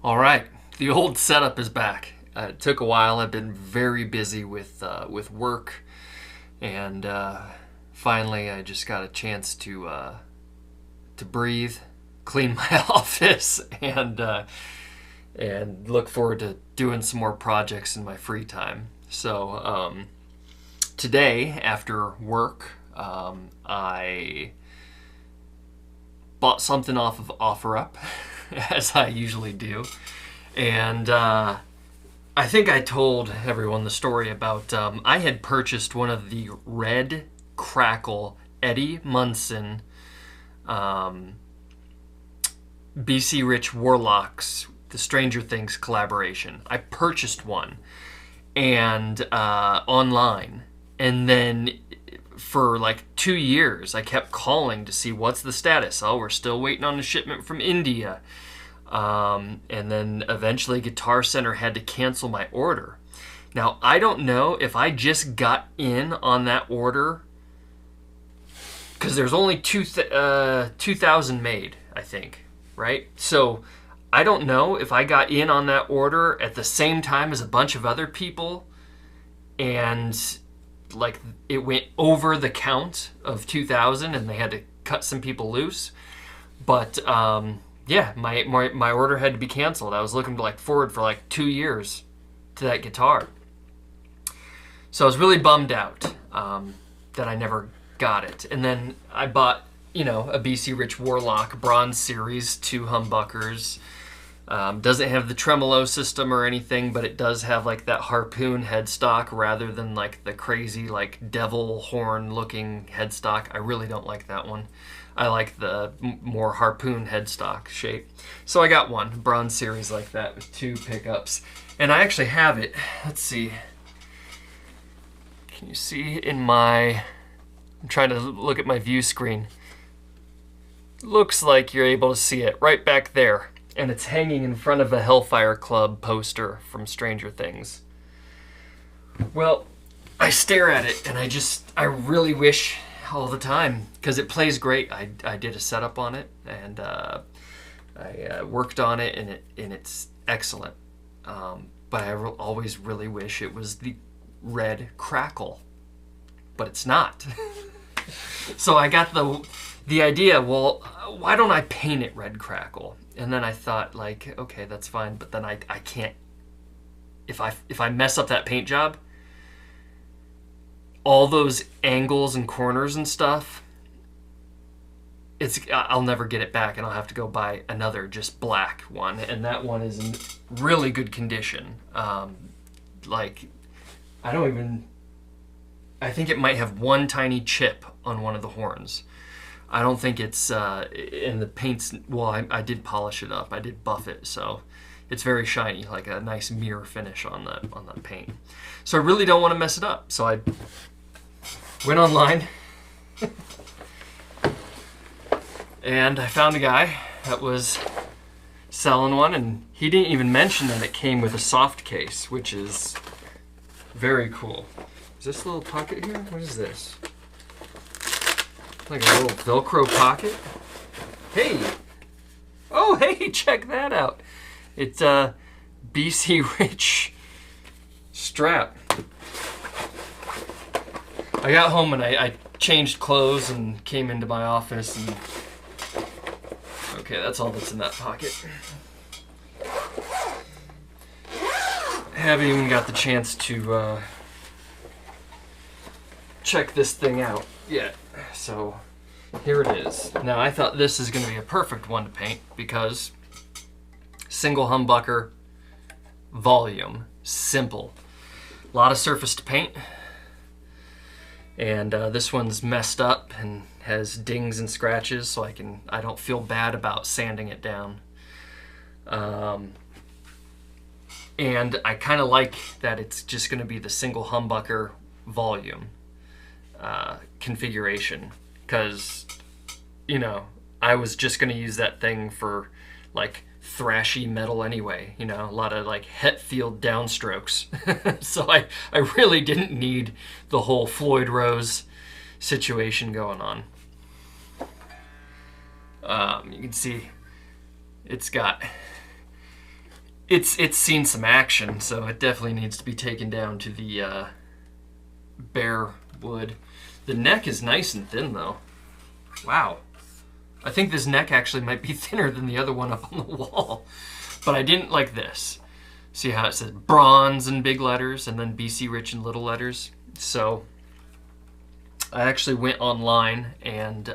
All right, the old setup is back. It took a while. I've been very busy with work, and finally, I just got a chance to breathe, clean my office, and look forward to doing some more projects in my free time. So today, after work, I bought something off of OfferUp, as I usually do. And I think I told everyone the story about I had purchased one of the red crackle Eddie Munson BC Rich Warlocks, the Stranger Things collaboration. I purchased one and online, and then for like 2 years I kept calling to see what's the status. Oh, we're still waiting on a shipment from India. And then eventually Guitar Center had to cancel my order. Now, I don't know if I just got in on that order, because there's only 2,000 made, I think, right? So I don't know if I got in on that order at the same time as a bunch of other people, and like it went over the count of 2,000 and they had to cut some people loose. But yeah, my order had to be canceled. I was looking to forward for 2 years to that guitar. So I was really bummed out that I never got it. And then I bought, a BC Rich Warlock Bronze Series, 2 humbuckers. Doesn't have the tremolo system or anything, but it does have that harpoon headstock rather than the crazy devil horn looking headstock. I really don't like that one. I like the more harpoon headstock shape. So I got one Bronze Series like that with 2 pickups, and I actually have it. Let's see. Can you see in my? I'm trying to look at my view screen. Looks like you're able to see it right back there. And it's hanging in front of a Hellfire Club poster from Stranger Things. Well, I stare at it and I really wish all the time, because it plays great. I did a setup on it, and I worked on it, and it's excellent. But I always really wish it was the red crackle, but it's not. So I got the idea, well, why don't I paint it red crackle? And then I thought, okay, that's fine, but then I can't. If I mess up that paint job, all those angles and corners and stuff, I'll never get it back, and I'll have to go buy another just black one, and that one is in really good condition. I think it might have one tiny chip on one of the horns. I don't think it's in the paint's. Well, I did polish it up. I did buff it, so it's very shiny, like a nice mirror finish on the paint. So I really don't want to mess it up. So I went online and I found a guy that was selling one, and he didn't even mention that it came with a soft case, which is very cool. Is this little pocket here? What is this? Like a little Velcro pocket? Hey! Oh, hey, check that out. It's a BC Rich strap. I got home and I changed clothes and came into my office, and okay, that's all that's in that pocket. I haven't even got the chance to check this thing out yet. So here it is. Now, I thought this is going to be a perfect one to paint, because single humbucker, volume, simple, a lot of surface to paint, and this one's messed up and has dings and scratches, so I don't feel bad about sanding it down. And I kind of like that it's just going to be the single humbucker volume configuration, because I was just going to use that thing for thrashy metal anyway, a lot of Hetfield downstrokes. So I really didn't need the whole Floyd Rose situation going on. You can see it's got it's seen some action, so it definitely needs to be taken down to the bare wood. The neck is nice and thin, though. Wow. I think this neck actually might be thinner than the other one up on the wall. But I didn't like this. See how it says bronze in big letters and then BC Rich in little letters? So I actually went online and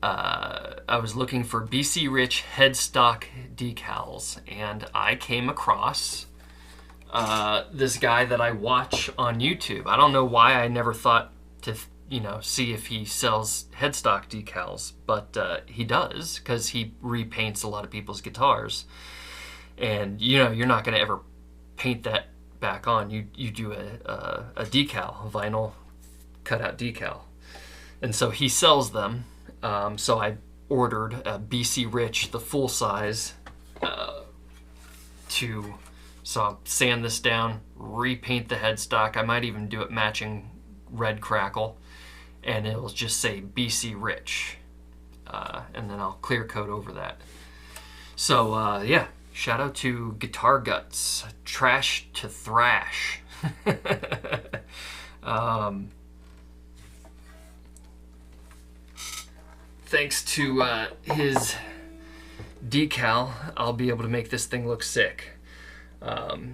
I was looking for BC Rich headstock decals, and I came across this guy that I watch on YouTube. I don't know why I never thought to, see if he sells headstock decals, but he does, because he repaints a lot of people's guitars. And you're not going to ever paint that back on. You do a decal, a vinyl cutout decal, and so he sells them. So I ordered a BC Rich, the full size, so I'll sand this down, repaint the headstock. I might even do it matching red crackle, and it'll just say BC Rich, and then I'll clear coat over that. So yeah, shout out to Guitar Guts, trash to thrash. Thanks to his decal, I'll be able to make this thing look sick. But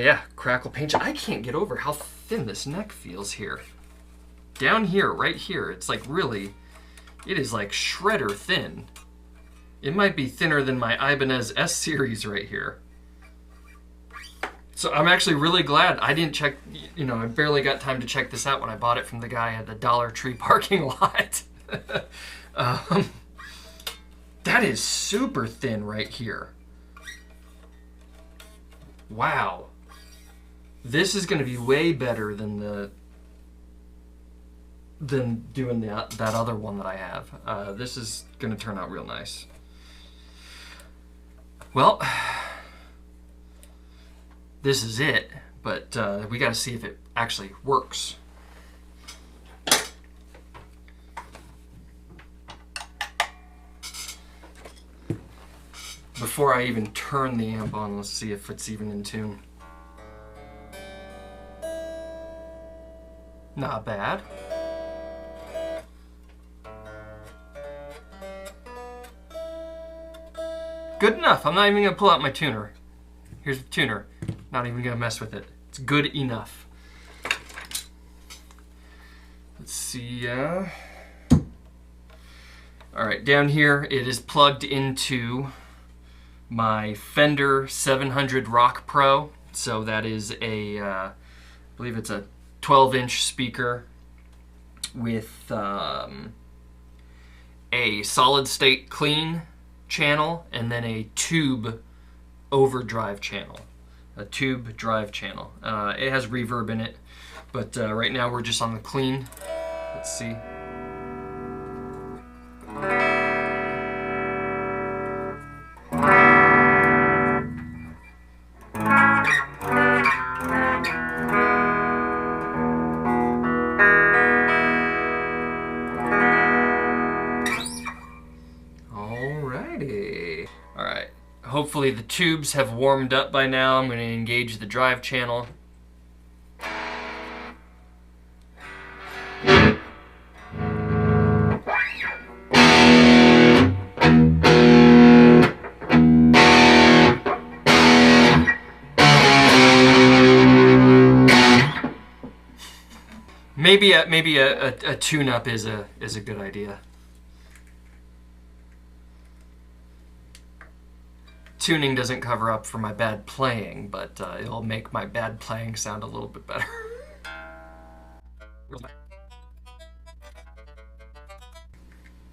yeah, crackle paint. I can't get over how thin this neck feels here. Down here, right here, it's like really, it is like shredder thin. It might be thinner than my Ibanez S series right here. So I'm actually really glad I didn't check, I barely got time to check this out when I bought it from the guy at the Dollar Tree parking lot. That is super thin right here. Wow. This is going to be way better than doing that other one that I have. This is going to turn out real nice. Well, this is it, but we got to see if it actually works. Before I even turn the amp on, let's see if it's even in tune. Not bad. Good enough. I'm not even going to pull out my tuner. Here's the tuner. Not even going to mess with it. It's good enough. Let's see. Alright, down here it is plugged into my Fender 700 Rock Pro. So that is I believe it's a 12-inch speaker with a solid state clean channel and then a tube overdrive channel, a tube drive channel. It has reverb in it, but right now we're just on the clean. Let's see. Alright, hopefully the tubes have warmed up by now. I'm going to engage the drive channel. Maybe a tune-up is a good idea. Tuning doesn't cover up for my bad playing, but it'll make my bad playing sound a little bit better.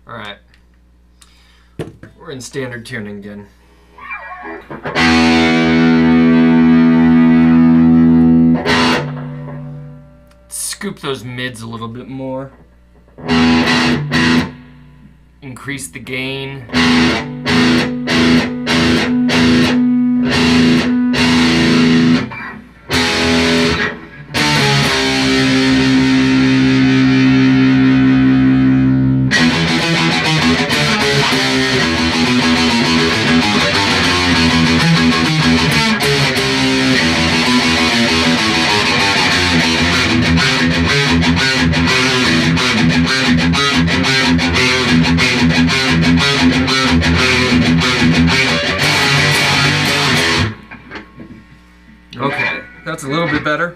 Alright. We're in standard tuning again. Scoop those mids a little bit more. Increase the gain. That's a little bit better.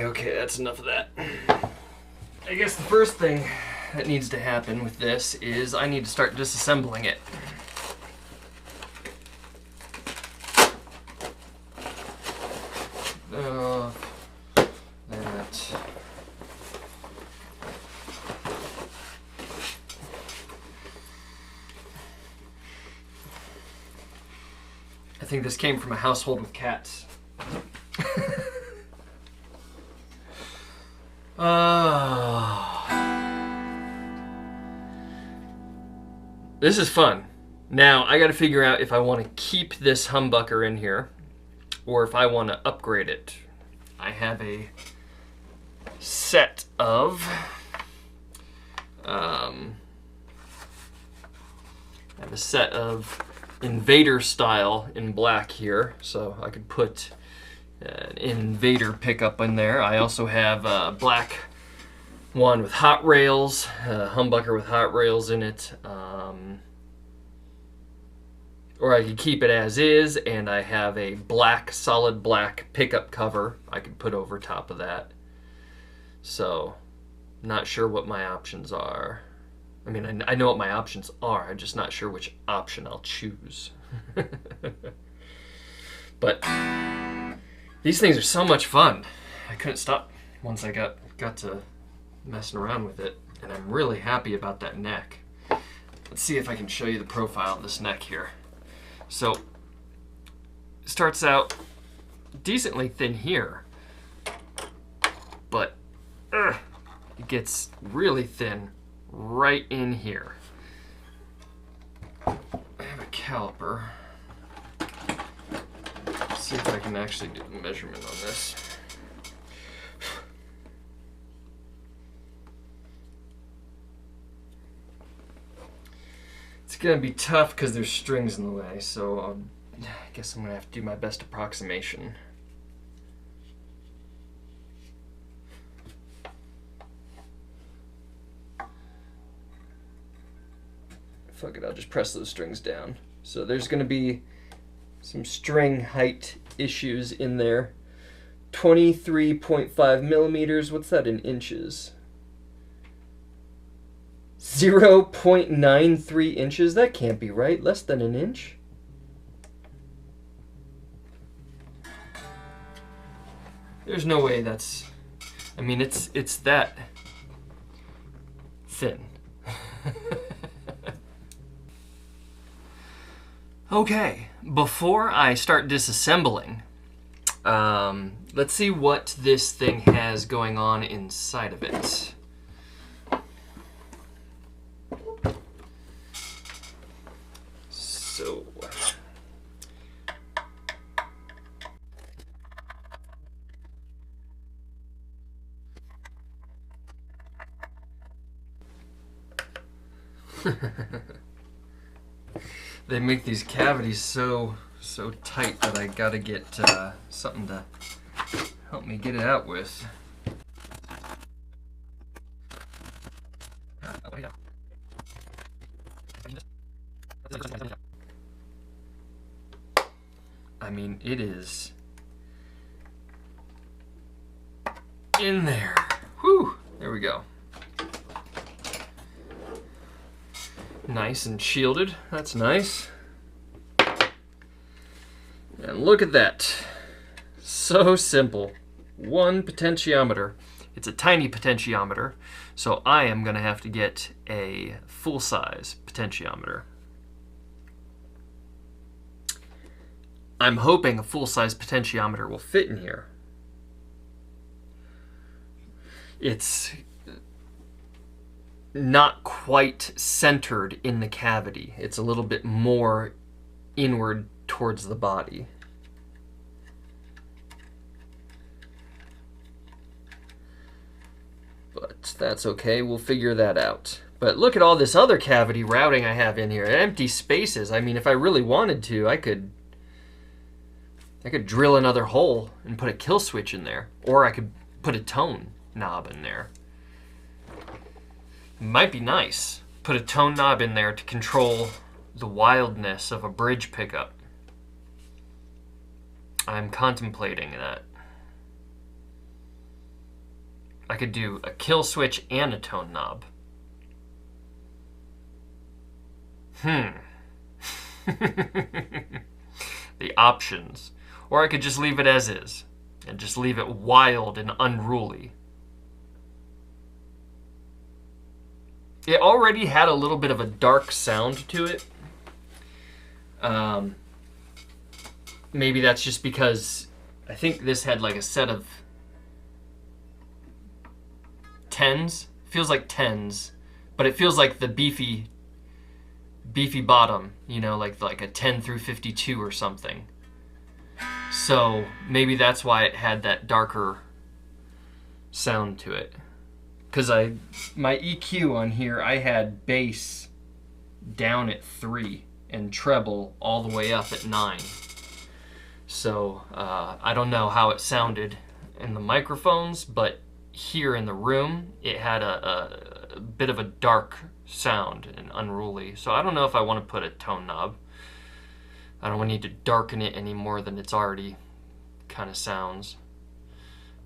Okay, that's enough of that. I guess the first thing that needs to happen with this is I need to start disassembling it. That. I think this came from a household with cats. This is fun. Now, I gotta figure out if I want to keep this humbucker in here or if I want to upgrade it. I have a set of Invader style in black here, so I could put an Invader pickup in there. I also have a black one with hot rails, a humbucker with hot rails in it, or I could keep it as is, and I have a black, solid black pickup cover I could put over top of that. So, not sure what my options are. I mean, I know what my options are, I'm just not sure which option I'll choose. But these things are so much fun. I couldn't stop once I got to messing around with it, and I'm really happy about that neck. Let's see if I can show you the profile of this neck here. So, it starts out decently thin here, but it gets really thin right in here. I have a caliper. Let's see if I can actually do the measurement on this. It's gonna be tough because there's strings in the way, so I guess I'm gonna have to do my best approximation. Fuck it, I'll just press those strings down. So there's gonna be some string height issues in there. 23.5 millimeters, what's that in inches? 0.93 inches? That can't be right. Less than an inch? There's no way that's... I mean, it's that thin. Okay, before I start disassembling, let's see what this thing has going on inside of it. So, they make these cavities so tight that I gotta get something to help me get it out with. I mean, it is in there. Whew, there we go. Nice and shielded, that's nice. And look at that. So simple. One potentiometer. It's a tiny potentiometer, so I am gonna have to get a full-size potentiometer. I'm hoping a full-size potentiometer will fit in here. it's not quite centered in the cavity. It's a little bit more inward towards the body. But that's okay, we'll figure that out. But look at all this other cavity routing I have in here. Empty spaces. I mean, if I really wanted to, I could drill another hole and put a kill switch in there. Or I could put a tone knob in there. It might be nice. Put a tone knob in there to control the wildness of a bridge pickup. I'm contemplating that. I could do a kill switch and a tone knob. The options. Or I could just leave it as is and just leave it wild and unruly. It already had a little bit of a dark sound to it. Maybe that's just because I think this had like a set of 10s. Feels like 10s, but it feels like the beefy bottom, you know, like a 10 through 52 or something. So maybe that's why it had that darker sound to it. Because my EQ on here, I had bass down at 3 and treble all the way up at 9. So I don't know how it sounded in the microphones, but here in the room, it had a bit of a dark sound and unruly. So I don't know if I want to put a tone knob. I don't need to darken it any more than it's already kind of sounds.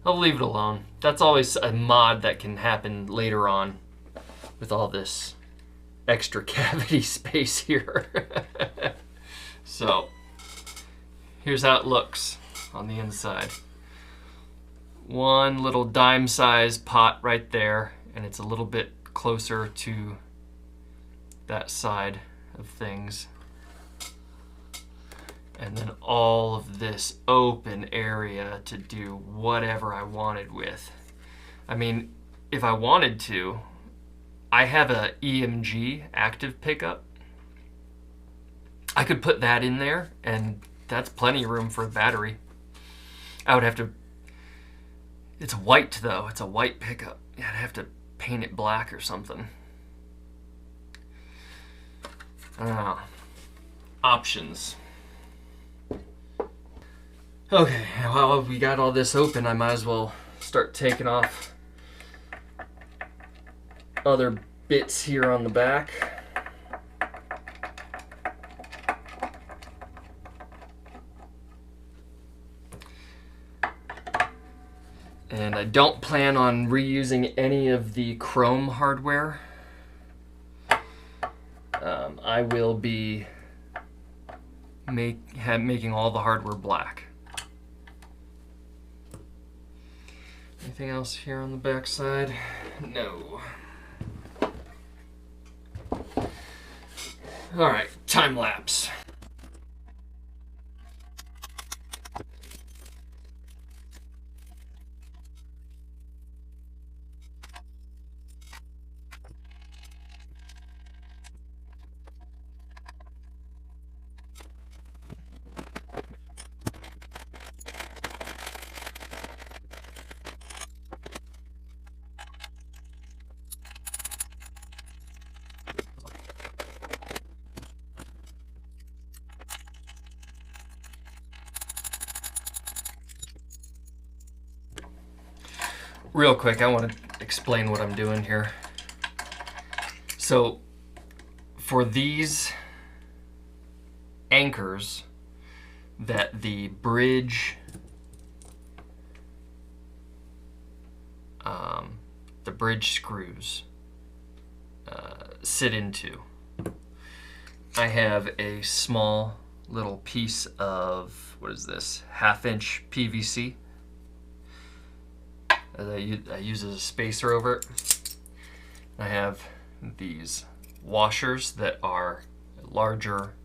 I'll leave it alone. That's always a mod that can happen later on with all this extra cavity space here. So here's how it looks on the inside. One little dime-sized pot right there, and it's a little bit closer to that side of things. And then all of this open area to do whatever I wanted with. I mean, if I wanted to, I have a EMG active pickup. I could put that in there, and that's plenty of room for a battery. I would have to... It's white, though. It's a white pickup. I'd have to paint it black or something. I don't know. Options. Okay, well, we got all this open. I might as well start taking off other bits here on the back. And I don't plan on reusing any of the chrome hardware. I will be making all the hardware black. Anything else here on the back side? No. All right, time lapse. Real quick, I want to explain what I'm doing here. So, for these anchors that the bridge screws sit into, I have a small little piece of, what is this, 1/2-inch PVC. I use as a spacer over it. I have these washers that are larger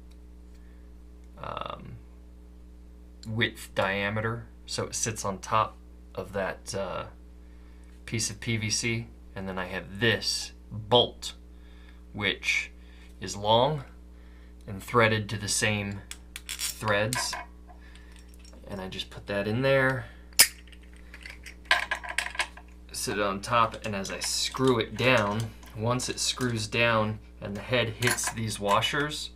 width diameter, so it sits on top of that piece of PVC, and then I have this bolt, which is long and threaded to the same threads. And I just put that in there, sit it on top, and as I screw it down, once it screws down and the head hits these washers,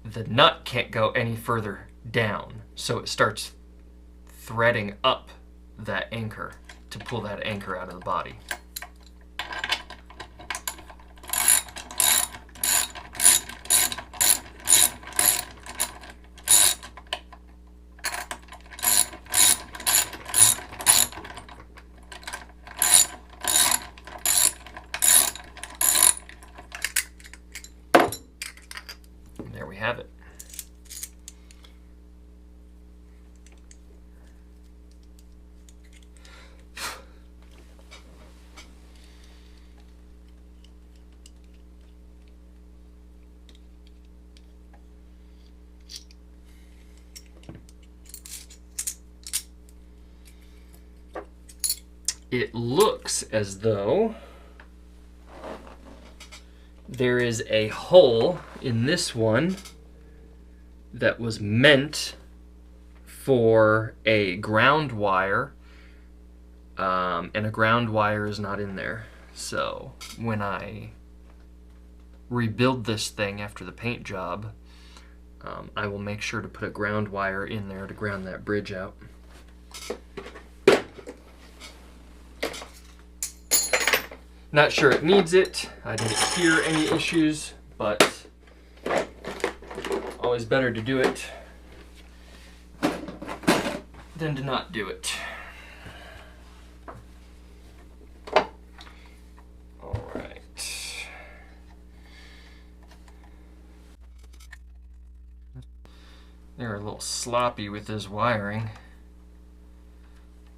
the nut can't go any further down, so it starts threading up that anchor to pull that anchor out of the body. And there we have it. It looks as though there is a hole in this one that was meant for a ground wire, and a ground wire is not in there. So when I rebuild this thing after the paint job, I will make sure to put a ground wire in there to ground that bridge out. Not sure it needs it. I didn't hear any issues, but always better to do it than to not do it. All right. They're a little sloppy with this wiring.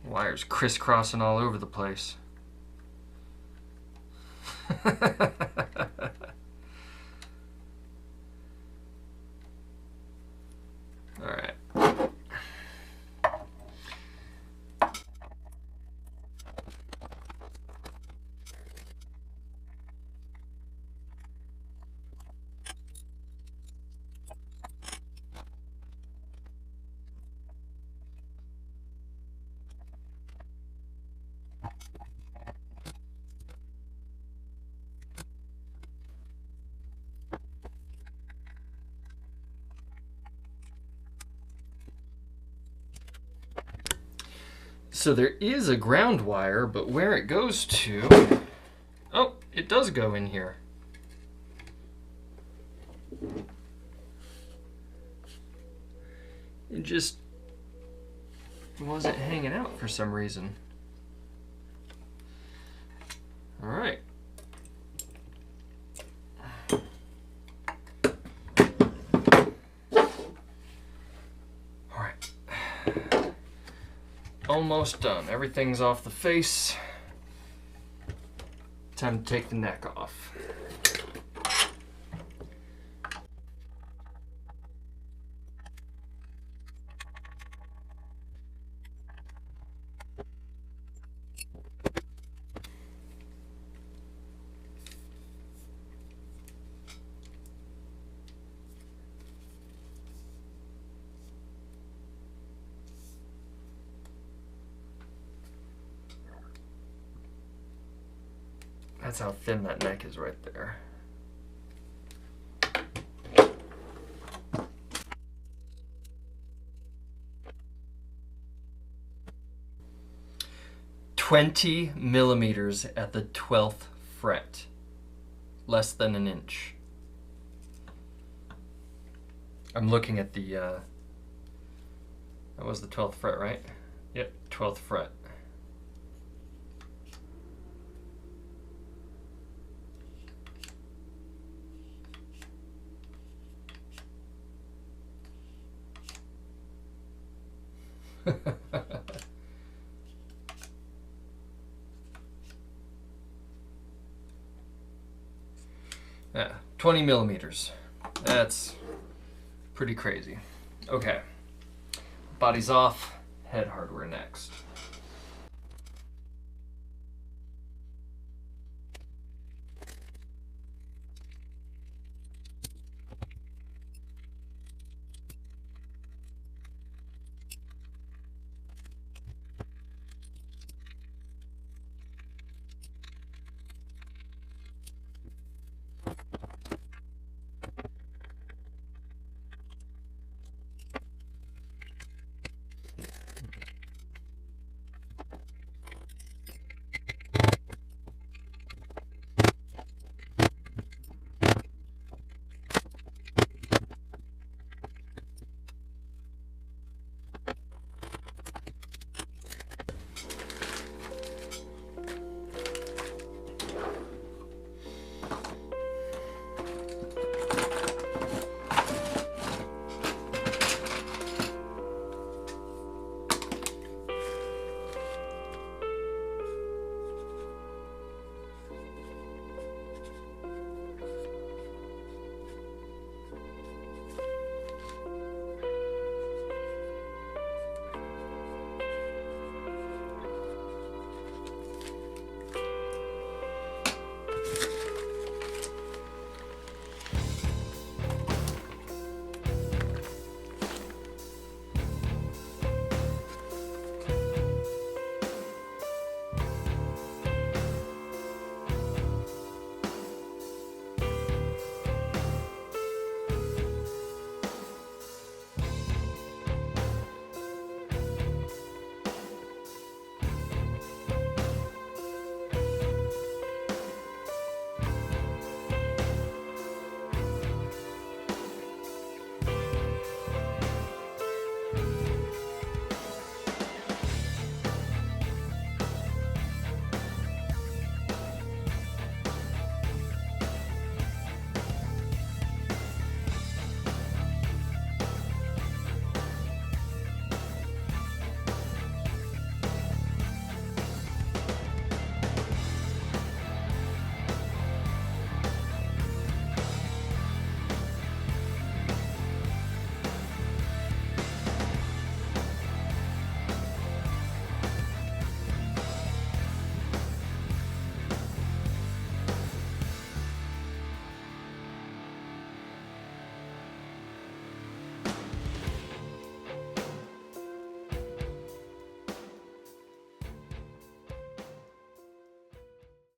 Wires crisscrossing all over the place. All right. So there is a ground wire, but where it goes to, oh, it does go in here. It just wasn't hanging out for some reason. All right. Almost done. Everything's off the face. Time to take the neck off. That's how thin that neck is right there. "20 millimeters at the 12th fret, less than an inch." I'm looking at the, that was the 12th fret, right? Yep, 12th fret. Yeah, 20 millimeters. That's pretty crazy. Okay, body's off, head hardware next.